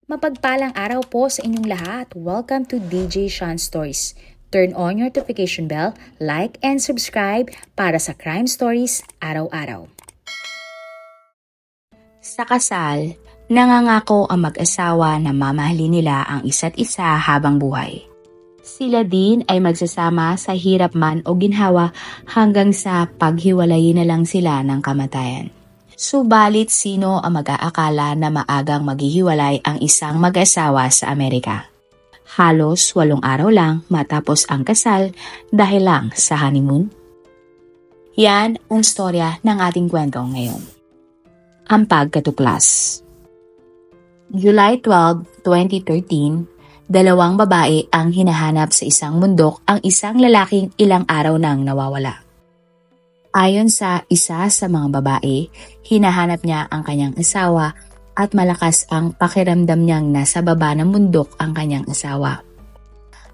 Mapagpalang araw po sa inyong lahat. Welcome to DJ Sean Stories. Turn on your notification bell, like and subscribe para sa crime stories araw-araw. Sa kasal, nangangako ang mag-asawa na mamahalin nila ang isa't isa habang buhay. Sila din ay magsasama sa hirap man o ginhawa hanggang sa paghiwalayin na lang sila ng kamatayan. Subalit sino ang mag-aakala na maagang maghihiwalay ang isang mag-asawa sa Amerika? Halos 8 araw lang matapos ang kasal dahil lang sa honeymoon? Yan ang storya ng ating kwento ngayon. Ang pagkatuklas. July 12, 2013, 2 babae ang hinahanap sa isang bundok ang isang lalaking ilang araw nang nawawala. Ayon sa isa sa mga babae, hinahanap niya ang kanyang asawa at malakas ang pakiramdam niyang nasa baba ng bundok ang kanyang asawa.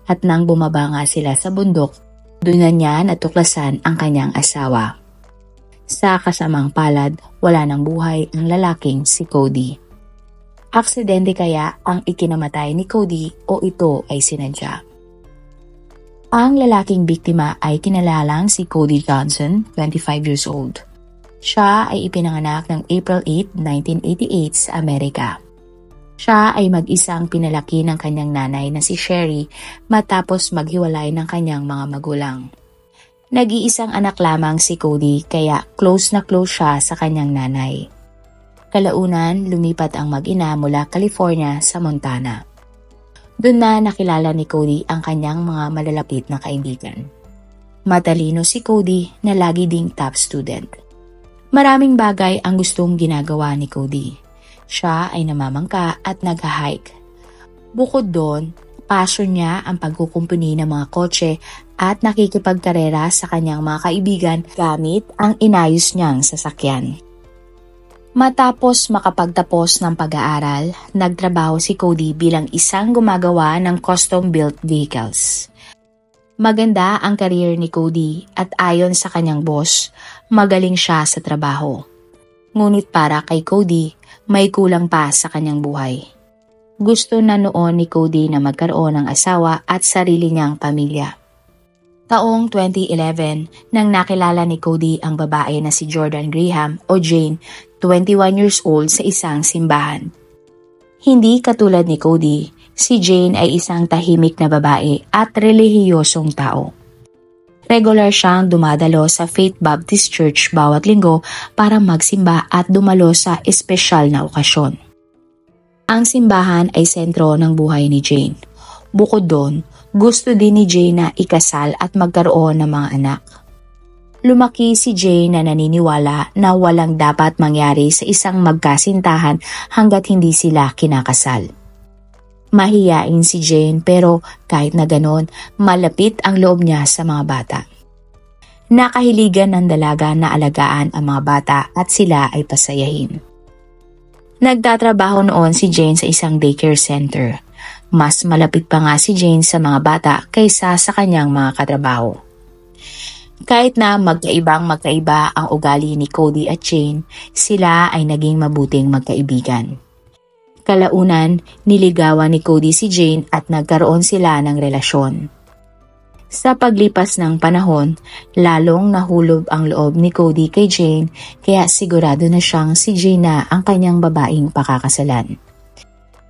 At nang bumaba nga sila sa bundok, doon na niya natuklasan ang kanyang asawa. Sa kasamang palad, wala ng buhay ang lalaking si Cody. Aksidente kaya ang ikinamatay ni Cody o ito ay sinadya? Ang lalaking biktima ay kinalalang si Cody Johnson, 25 years old. Siya ay ipinanganak ng April 8, 1988 sa Amerika. Siya ay mag-isang pinalaki ng kanyang nanay na si Sherry matapos maghiwalay ng kanyang mga magulang. Nag-iisang anak lamang si Cody kaya close na close siya sa kanyang nanay. Kalaunan, lumipat ang mag-ina mula California sa Montana. Doon na nakilala ni Cody ang kanyang mga malalapit na kaibigan. Matalino si Cody na lagi ding top student. Maraming bagay ang gustong ginagawa ni Cody. Siya ay namamangka at nag-hike. Bukod doon, passion niya ang pagkukumpuni ng mga kotse at nakikipagkarera sa kanyang mga kaibigan gamit ang inayos niyang sasakyan. Matapos makapagtapos ng pag-aaral, nagtrabaho si Cody bilang isang gumagawa ng custom-built vehicles. Maganda ang career ni Cody at ayon sa kanyang boss, magaling siya sa trabaho. Ngunit para kay Cody, may kulang pa sa kanyang buhay. Gusto na noon ni Cody na magkaroon ng asawa at sarili niyang pamilya. Taong 2011, nang nakilala ni Cody ang babae na si Jordan Graham o Jane, 21 years old sa isang simbahan. Hindi katulad ni Cody, si Jane ay isang tahimik na babae at relihiyosong tao. Regular siyang dumadalo sa Faith Baptist Church bawat linggo para magsimba at dumalo sa espesyal na okasyon. Ang simbahan ay sentro ng buhay ni Jane. Bukod doon, gusto din ni Jane na ikasal at magkaroon ng mga anak. Lumaki si Jane na naniniwala na walang dapat mangyari sa isang magkasintahan hanggat hindi sila kinakasal. Mahiyain si Jane pero kahit na ganon, malapit ang loob niya sa mga bata. Nakahiligan ng dalaga na alagaan ang mga bata at sila ay pasayahin. Nagtatrabaho noon si Jane sa isang daycare center. Mas malapit pa nga si Jane sa mga bata kaysa sa kanyang mga katrabaho. Kahit na magkaiba ang ugali ni Cody at Jane, sila ay naging mabuting magkaibigan. Kalaunan, niligawan ni Cody si Jane at nagkaroon sila ng relasyon. Sa paglipas ng panahon, lalong nahulog ang loob ni Cody kay Jane kaya sigurado na siyang si Jane na ang kanyang babaeng pakakasalan.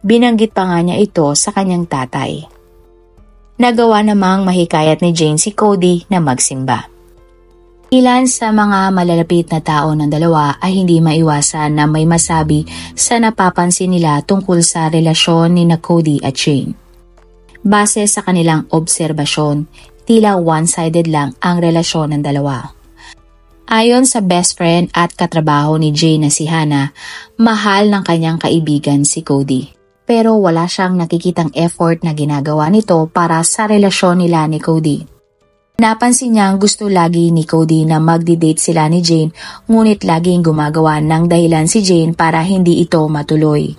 Binanggit pa nga niya ito sa kanyang tatay. Nagawa namang mahikayat ni Jane si Cody na magsimba. Ilan sa mga malalapit na tao ng dalawa ay hindi maiwasan na may masabi sa napapansin nila tungkol sa relasyon ni Cody at Jane. Base sa kanilang obserbasyon, tila one-sided lang ang relasyon ng dalawa. Ayon sa best friend at katrabaho ni Jane na si Hannah, mahal ng kanyang kaibigan si Cody. Pero wala siyang nakikitang effort na ginagawa nito para sa relasyon nila ni Cody. Napansin niyang gusto lagi ni Cody na magdi-date sila ni Jane, ngunit laging gumagawa ng dahilan si Jane para hindi ito matuloy.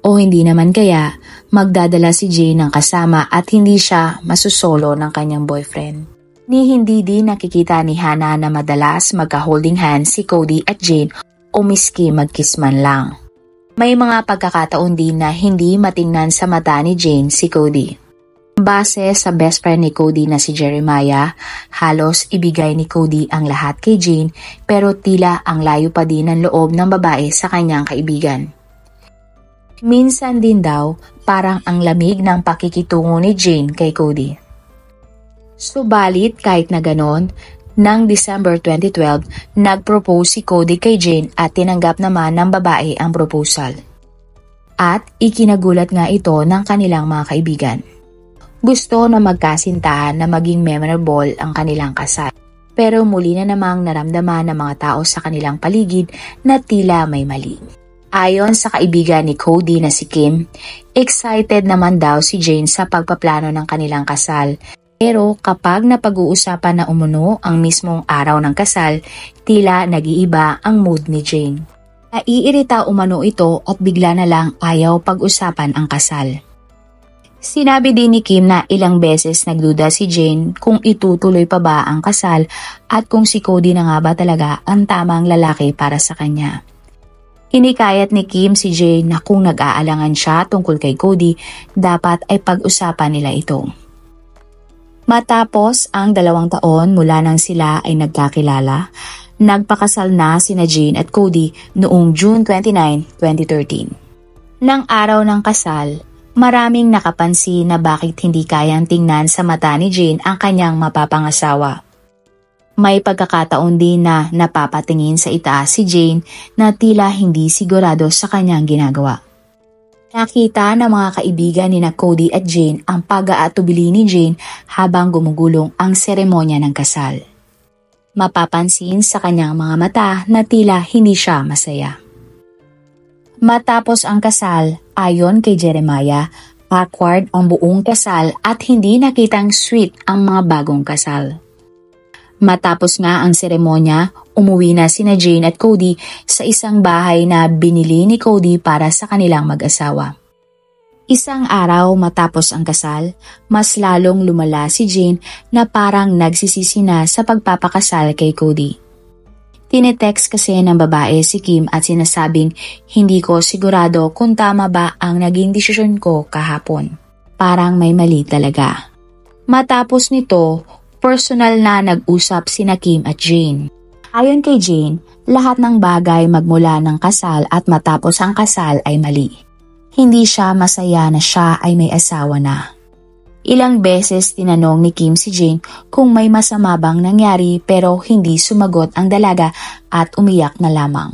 O hindi naman kaya, magdadala si Jane ng kasama at hindi siya masusolo ng kanyang boyfriend. Ni hindi din nakikita ni Hannah na madalas magka-holding hands si Cody at Jane o miski mag-kiss man lang. May mga pagkakataon din na hindi matingnan sa mata ni Jane si Cody. Base sa best friend ni Cody na si Jeremiah, halos ibigay ni Cody ang lahat kay Jane pero tila ang layo pa din ng loob ng babae sa kanyang kaibigan. Minsan din daw parang ang lamig ng pakikitungo ni Jane kay Cody. Subalit kahit na ganon, ng December 2012, nag-propose si Cody kay Jane at tinanggap naman ng babae ang proposal. At ikinagulat nga ito ng kanilang mga kaibigan. Gusto na magkasintahan na maging memorable ang kanilang kasal. Pero muli na namang naramdaman ng mga tao sa kanilang paligid na tila may mali. Ayon sa kaibigan ni Cody na si Kim, excited naman daw si Jane sa pagpaplano ng kanilang kasal. Pero kapag napag-uusapan na umuno ang mismong araw ng kasal, tila nag-iiba ang mood ni Jane. Naiirita umano ito at bigla na lang ayaw pag-usapan ang kasal. Sinabi din ni Kim na ilang beses nagduda si Jane kung itutuloy pa ba ang kasal at kung si Cody na nga ba talaga ang tamang lalaki para sa kanya. Hinikayat ni Kim si Jane na kung nag-aalangan siya tungkol kay Cody, dapat ay pag-usapan nila ito. Matapos ang 2 taon mula nang sila ay nagkakilala, nagpakasal na sina Jane at Cody noong June 29, 2013. Nang araw ng kasal, maraming nakapansin na bakit hindi kayang tingnan sa mata ni Jane ang kanyang mapapangasawa. May pagkakataon din na napapatingin sa itaas si Jane na tila hindi sigurado sa kanyang ginagawa. Nakita ng mga kaibigan ni Cody at Jane ang pag-aatubili ni Jane habang gumugulong ang seremonya ng kasal. Mapapansin sa kanyang mga mata na tila hindi siya masaya. Matapos ang kasal, ayon kay Jeremiah, awkward ang buong kasal at hindi nakitang sweet ang mga bagong kasal. Matapos nga ang seremonya, umuwi na sina Jane at Cody sa isang bahay na binili ni Cody para sa kanilang mag-asawa. Isang araw matapos ang kasal, mas lalong lumala si Jane na parang nagsisisi na sa pagpapakasal kay Cody. Tinetext kasi ng babae si Kim at sinasabing hindi ko sigurado kung tama ba ang naging desisyon ko kahapon. Parang may mali talaga. Matapos nito, personal na nag-usap sina Kim at Jane. Ayon kay Jane, lahat ng bagay magmula ng kasal at matapos ang kasal ay mali. Hindi siya masaya na siya ay may asawa na. Ilang beses tinanong ni Kim si Jane kung may masama bang nangyari pero hindi sumagot ang dalaga at umiyak na lamang.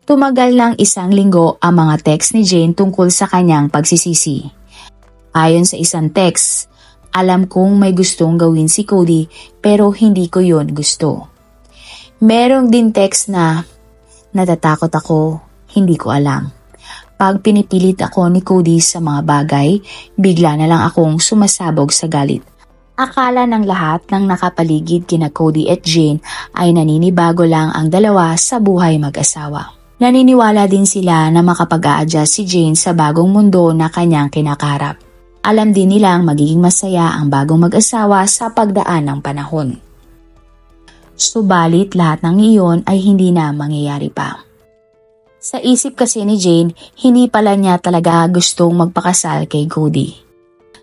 Tumagal ng 1 linggo ang mga text ni Jane tungkol sa kanyang pagsisisi. Ayon sa isang text, alam kong may gustong gawin si Cody pero hindi ko yon gusto. Merong din text na natatakot ako, hindi ko alam. Pag pinipilit ako ni Cody sa mga bagay, bigla na lang akong sumasabog sa galit. Akala ng lahat ng nakapaligid kina Cody at Jane ay naninibago lang ang dalawa sa buhay mag-asawa. Naniniwala din sila na makapag-a-adjust si Jane sa bagong mundo na kanyang kinakarap. Alam din nilang magiging masaya ang bagong mag-asawa sa pagdaan ng panahon. Subalit lahat ng iyon ay hindi na mangyayari pa. Sa isip kasi ni Jane, hindi pala niya talaga gustong magpakasal kay Cody.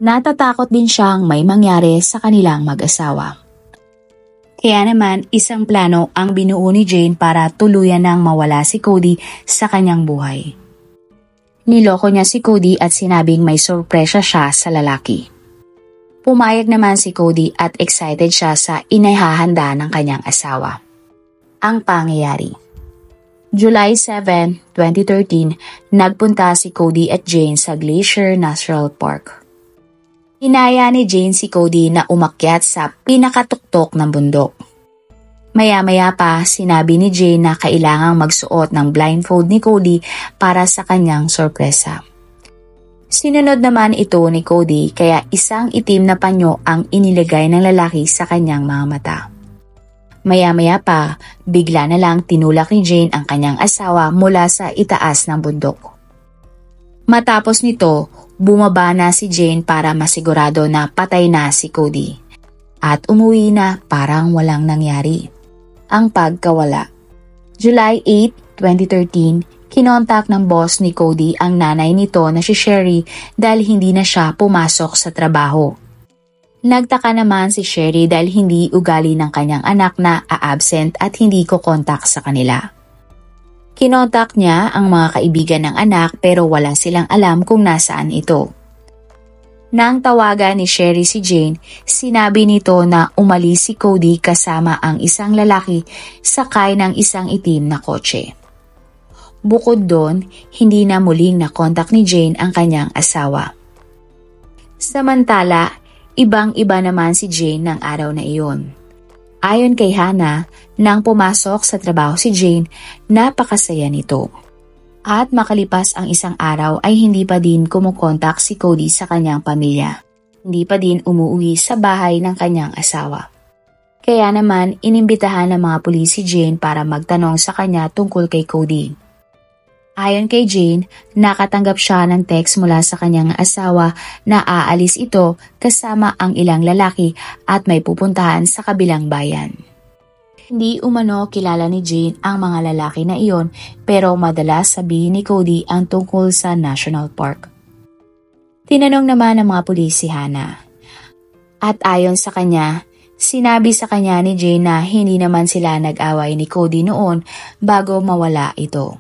Natatakot din siyang may mangyari sa kanilang mag-asawa. Kaya naman isang plano ang binuo ni Jane para tuluyan nang mawala si Cody sa kanyang buhay. Niloko niya si Cody at sinabing may sorpresa siya sa lalaki. Pumayag naman si Cody at excited siya sa inihahanda ng kanyang asawa. Ang pangyayari. July 7, 2013, nagpunta si Cody at Jane sa Glacier National Park. Inaya ni Jane si Cody na umakyat sa pinakatuktok ng bundok. Maya-maya pa, sinabi ni Jane na kailangang magsuot ng blindfold ni Cody para sa kanyang sorpresa. Sinunod naman ito ni Cody kaya isang itim na panyo ang inilagay ng lalaki sa kanyang mga mata. Maya-maya pa, bigla na lang tinulak ni Jane ang kanyang asawa mula sa itaas ng bundok. Matapos nito, bumaba na si Jane para masigurado na patay na si Cody. At umuwi na parang walang nangyari. Ang pagkawala. July 8, 2013, Kinontak ng boss ni Cody ang nanay nito na si Sherry dahil hindi na siya pumasok sa trabaho. Nagtaka naman si Sherry dahil hindi ugali ng kanyang anak na a-absent at hindi ko kontak sa kanila. Kinontak niya ang mga kaibigan ng anak pero wala silang alam kung nasaan ito. Nang tawagan ni Sherry si Jane, sinabi nito na umalis si Cody kasama ang isang lalaki sakay ng isang itim na kotse. Bukod doon, hindi na muling nakontak ni Jane ang kanyang asawa. Samantala, ibang-iba naman si Jane ng araw na iyon. Ayon kay Hannah, nang pumasok sa trabaho si Jane, napakasaya nito. At makalipas ang isang araw ay hindi pa din kumukontak si Cody sa kanyang pamilya. Hindi pa din umuwi sa bahay ng kanyang asawa. Kaya naman, inimbitahan ng mga pulis si Jane para magtanong sa kanya tungkol kay Cody. Ayon kay Jane, nakatanggap siya ng text mula sa kanyang asawa na aalis ito kasama ang ilang lalaki at may pupuntahan sa kabilang bayan. Hindi umano kilala ni Jane ang mga lalaki na iyon pero madalas sabihin ni Cody ang tungkol sa National Park. Tinanong naman ng mga pulis si Hannah. At ayon sa kanya, sinabi sa kanya ni Jane na hindi naman sila nag-away ni Cody noon bago mawala ito.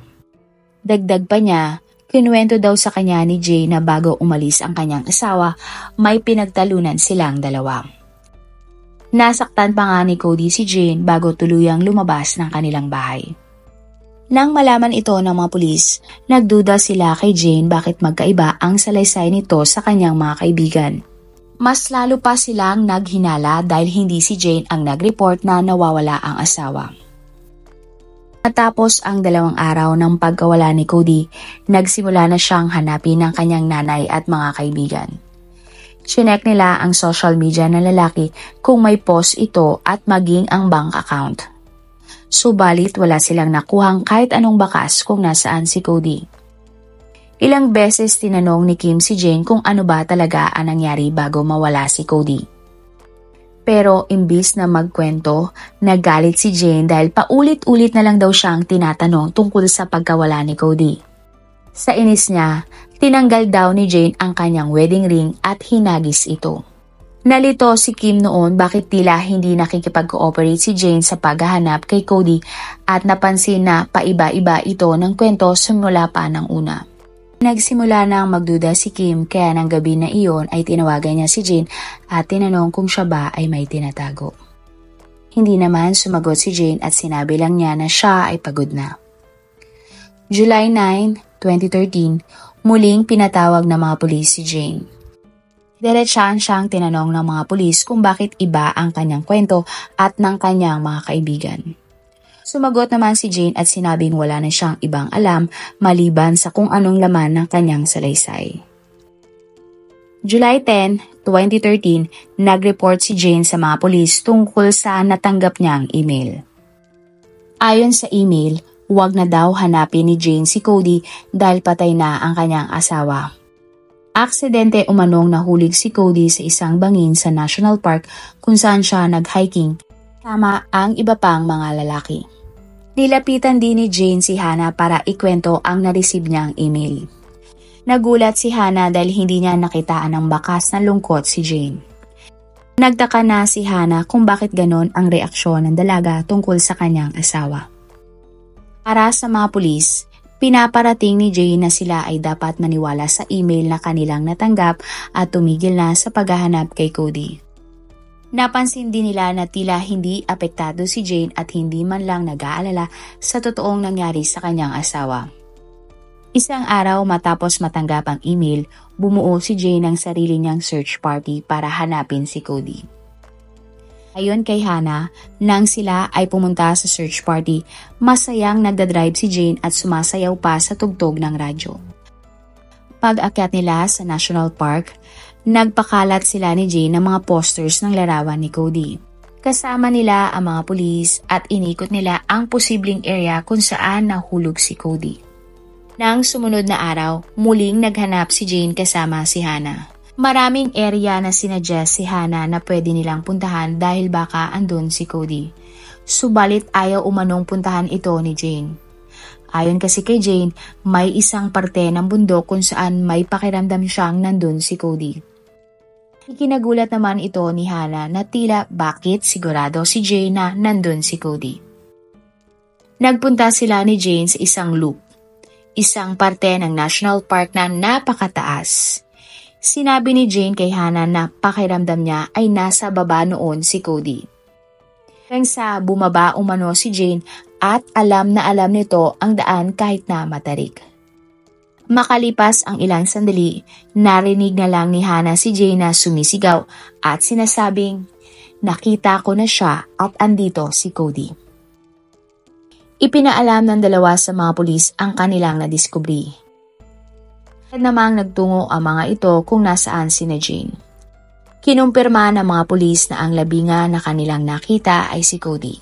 Dagdag pa niya, kinuwento daw sa kanya ni Jane na bago umalis ang kanyang asawa, may pinagtalunan silang dalawa. Nasaktan pa nga ni Cody si Jane bago tuluyang lumabas ng kanilang bahay. Nang malaman ito ng mga pulis, nagduda sila kay Jane bakit magkaiba ang salaysay nito sa kanyang mga kaibigan. Mas lalo pa silang naghinala dahil hindi si Jane ang nag-report na nawawala ang asawa. Matapos ang 2 araw ng pagkawala ni Cody, nagsimula na siyang hanapin ng kanyang nanay at mga kaibigan. Chinek nila ang social media ng lalaki kung may post ito at maging ang bank account. Subalit wala silang nakuhang kahit anong bakas kung nasaan si Cody. Ilang beses tinanong ni Kim si Jane kung ano ba talaga ang nangyari bago mawala si Cody. Pero imbis na magkwento, nagalit si Jane dahil paulit-ulit na lang daw siyang tinatanong tungkol sa pagkawala ni Cody. Sa inis niya, tinanggal daw ni Jane ang kanyang wedding ring at hinagis ito. Nalito si Kim noon bakit tila hindi nakikipag-cooperate si Jane sa paghahanap kay Cody at napansin na paiba-iba ito ng kwento simula pa ng una. Nagsimula nang magduda si Kim kaya ng gabi na iyon ay tinawagan niya si Jane at tinanong kung siya ba ay may tinatago. Hindi naman sumagot si Jane at sinabi lang niya na siya ay pagod na. July 9, 2013, muling pinatawag ng mga pulis si Jane. Diretsyahan siyang tinanong ng mga pulis kung bakit iba ang kanyang kwento at ng kanyang mga kaibigan. Sumagot naman si Jane at sinabing wala na siyang ibang alam maliban sa kung anong laman ng kanyang salaysay. July 10, 2013, nag-report si Jane sa mga pulis tungkol sa natanggap niyang email. Ayon sa email, huwag na daw hanapin ni Jane si Cody dahil patay na ang kanyang asawa. Aksidente umanong nahulig si Cody sa isang bangin sa National Park kung saan siya nag-hiking kasama ang iba pang mga lalaki. Nilapitan din ni Jane si Hannah para ikwento ang na-receive niyang email. Nagulat si Hannah dahil hindi niya nakitaan ng bakas na lungkot si Jane. Nagtaka na si Hannah kung bakit ganon ang reaksyon ng dalaga tungkol sa kanyang asawa. Para sa mga pulis, pinaparating ni Jane na sila ay dapat maniwala sa email na kanilang natanggap at tumigil na sa paghahanap kay Cody. Napansin din nila na tila hindi apektado si Jane at hindi man lang nag-aalala sa totoong nangyari sa kanyang asawa. Isang araw matapos matanggap ang email, bumuo si Jane ng sarili niyang search party para hanapin si Cody. Ayon kay Hannah, nang sila ay pumunta sa search party, masayang nagdadrive si Jane at sumasayaw pa sa tugtog ng radyo. Pag-akyat nila sa National Park, nagpakalat sila ni Jane ng mga posters ng larawan ni Cody. Kasama nila ang mga pulis at inikot nila ang posibleng area kung saan nahulog si Cody. Nang sumunod na araw, muling naghanap si Jane kasama si Hannah. Maraming area na sinuggest si Hannah na pwede nilang puntahan dahil baka andun si Cody. Subalit ayaw umanong puntahan ito ni Jane. Ayon kasi kay Jane, may isang parte ng bundok kung saan may pakiramdam siyang nandun si Cody. Ikinagulat naman ito ni Hannah na tila bakit sigurado si Jane na nandun si Cody. Nagpunta sila ni Jane sa isang loop, isang parte ng national park na napakataas. Sinabi ni Jane kay Hannah na pakiramdam niya ay nasa baba noon si Cody. Hanggang sa bumaba umano si Jane at alam na alam nito ang daan kahit na matarik. Makalipas ang ilang sandali, narinig na lang ni Hannah si Jane na sumisigaw at sinasabing, "Nakita ko na siya at andito si Cody." Ipinaalam ng dalawa sa mga pulis ang kanilang nadiskubri. At namang nagtungo ang mga ito kung nasaan si Jane. Kinumpirma ng mga pulis na ang labinga na kanilang nakita ay si Cody.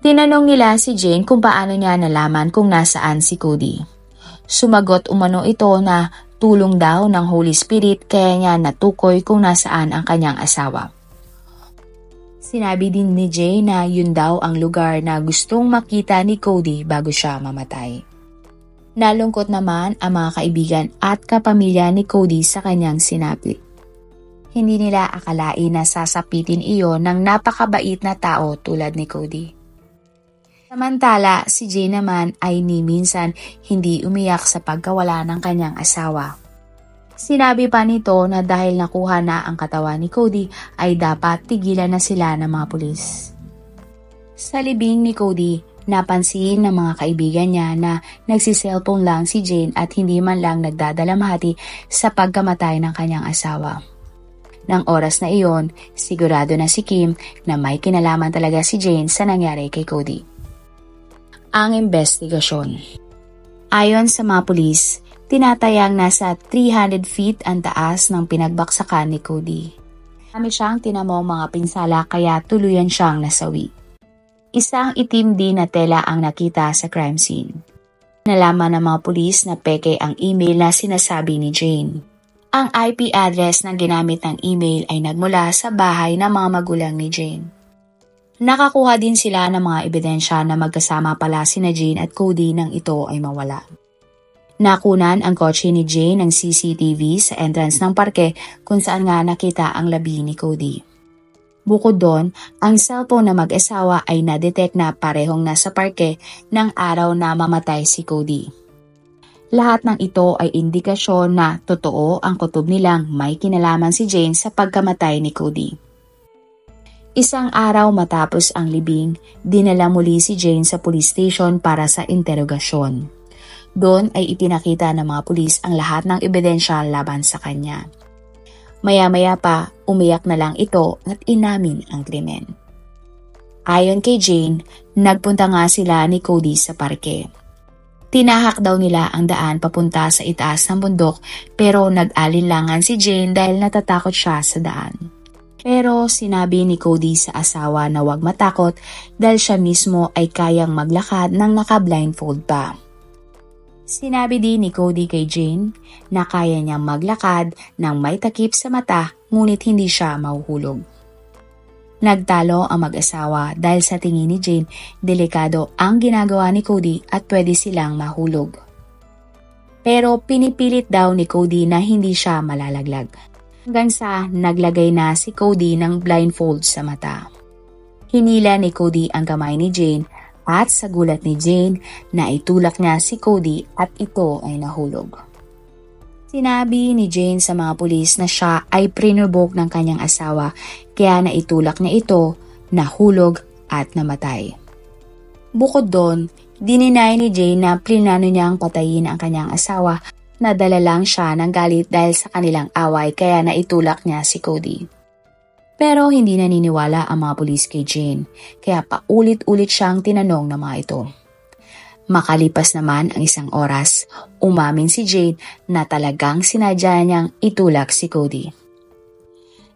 Tinanong nila si Jane kung paano niya nalaman kung nasaan si Cody. Sumagot umano ito na tulong daw ng Holy Spirit kaya niya natukoy kung nasaan ang kanyang asawa. Sinabi din ni Jane na yun daw ang lugar na gustong makita ni Cody bago siya mamatay. Nalungkot naman ang mga kaibigan at kapamilya ni Cody sa kanyang sinabi. Hindi nila akalain na sasapitin iyon ng napakabait na tao tulad ni Cody. Samantala, si Jane naman ay ni minsan hindi umiyak sa pagkawala ng kanyang asawa. Sinabi pa nito na dahil nakuha na ang katawan ni Cody ay dapat tigilan na sila ng mga pulis. Sa libing ni Cody, napansin ng mga kaibigan niya na nagsiselfone lang si Jane at hindi man lang nagdadalamhati sa pagkamatay ng kanyang asawa. Nang oras na iyon, sigurado na si Kim na may kinalaman talaga si Jane sa nangyari kay Cody. Ang investigasyon. Ayon sa mga pulis, tinatayang nasa 300 feet ang taas ng pinagbaksakan ni Cody. Marami siyang tinamong mga pinsala kaya tuluyan siyang nasawi. Isang itim din na tela ang nakita sa crime scene. Nalaman ng mga pulis na peke ang email na sinasabi ni Jane. Ang IP address na ginamit ng email ay nagmula sa bahay ng mga magulang ni Jane. Nakakuha din sila ng mga ebidensya na magkasama pala sina Jane at Cody nang ito ay mawala. Nakunan ang kotse ni Jane ng CCTV sa entrance ng parke kung saan nga nakita ang labi ni Cody. Bukod doon, ang cellphone na mag-asawa ay na-detect na parehong nasa parke ng araw na mamatay si Cody. Lahat ng ito ay indikasyon na totoo ang kutob nilang may kinalaman si Jane sa pagkamatay ni Cody. Isang araw matapos ang libing, dinala muli si Jane sa police station para sa interogasyon. Doon ay ipinakita ng mga pulis ang lahat ng ebidensya laban sa kanya. Maya-maya pa, umiyak na lang ito at inamin ang krimen. Ayon kay Jane, nagpunta nga sila ni Cody sa parke. Tinahak daw nila ang daan papunta sa itaas ng bundok pero nag-alinlangan si Jane dahil natatakot siya sa daan. Pero sinabi ni Cody sa asawa na huwag matakot dahil siya mismo ay kayang maglakad nang naka-blindfold pa. Sinabi din ni Cody kay Jane na kaya niyang maglakad nang may takip sa mata ngunit hindi siya mahuhulog. Nagtalo ang mag-asawa dahil sa tingin ni Jane, delikado ang ginagawa ni Cody at pwede silang mahulog. Pero pinipilit daw ni Cody na hindi siya malalaglag. Hanggang sa naglagay na si Cody ng blindfold sa mata. Hinila ni Cody ang kamay ni Jane at sa gulat ni Jane, naitulak niya si Cody at ito ay nahulog. Sinabi ni Jane sa mga pulis na siya ay prinubok ng kanyang asawa kaya naitulak niya ito, nahulog at namatay. Bukod doon, dininay ni Jane na plinano niyang patayin ang kanyang asawa, nadala lang siya ng galit dahil sa kanilang away kaya naitulak niya si Cody. Pero hindi naniniwala ang mga pulis kay Jane kaya paulit-ulit siyang tinanong ng mga ito. Makalipas naman ang isang oras, umamin si Jane na talagang sinadya niyang itulak si Cody.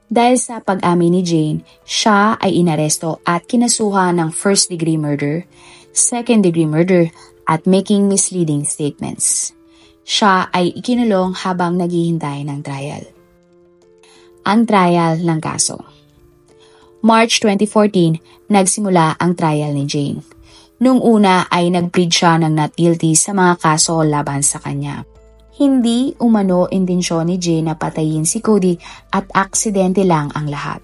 Dahil sa pag-amin ni Jane, siya ay inaresto at kinasuhan ng first-degree murder, second-degree murder at making misleading statements. Siya ay ikinulong habang naghihintay ng trial. Ang trial ng kaso. March 2014, nagsimula ang trial ni Jane. Nung una ay nag-plead siya ng not guilty sa mga kaso laban sa kanya. Hindi umano intensyon ni Jane na patayin si Cody at aksidente lang ang lahat.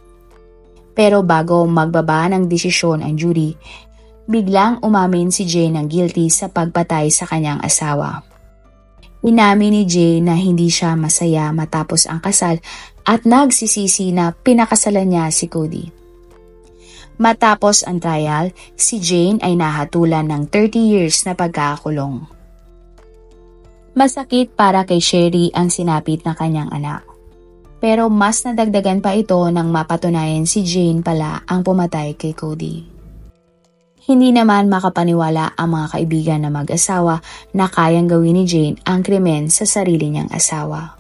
Pero bago magbaba ng desisyon ang jury, biglang umamin si Jane ng guilty sa pagpatay sa kanyang asawa. Inamin ni Jane na hindi siya masaya matapos ang kasal at nagsisisi na pinakasalan niya si Cody. Matapos ang trial, si Jane ay nahatulan ng 30 years na pagkakakulong. Masakit para kay Sherry ang sinapit ng kanyang anak. Pero mas nadagdagan pa ito nang mapatunayan si Jane pala ang pumatay kay Cody. Hindi naman makapaniwala ang mga kaibigan na mag-asawa na kayang gawin ni Jane ang krimen sa sarili niyang asawa.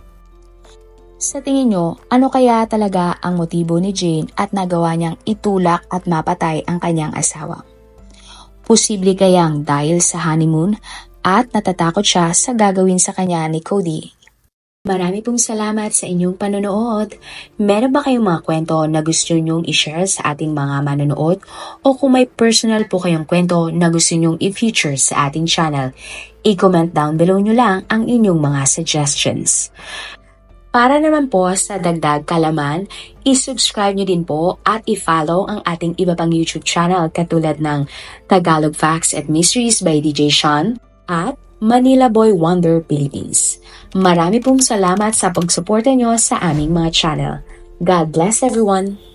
Sa tingin nyo, ano kaya talaga ang motibo ni Jane at nagawa niyang itulak at mapatay ang kanyang asawa? Posible kayang dahil sa honeymoon at natatakot siya sa gagawin sa kanya ni Cody? Marami pong salamat sa inyong panonood. Meron ba kayong mga kwento na gusto nyong i-share sa ating mga manonood? O kung may personal po kayong kwento na gusto nyong i-feature sa ating channel, i-comment down below nyo lang ang inyong mga suggestions. Para naman po sa dagdag kalaman, i-subscribe nyo din po at i-follow ang ating iba pang YouTube channel katulad ng Tagalog Facts and Mysteries by DJ Sean at Manila Boy Wonder Philippines. Marami pong salamat sa pagsuporta nyo sa aming mga channel. God bless everyone!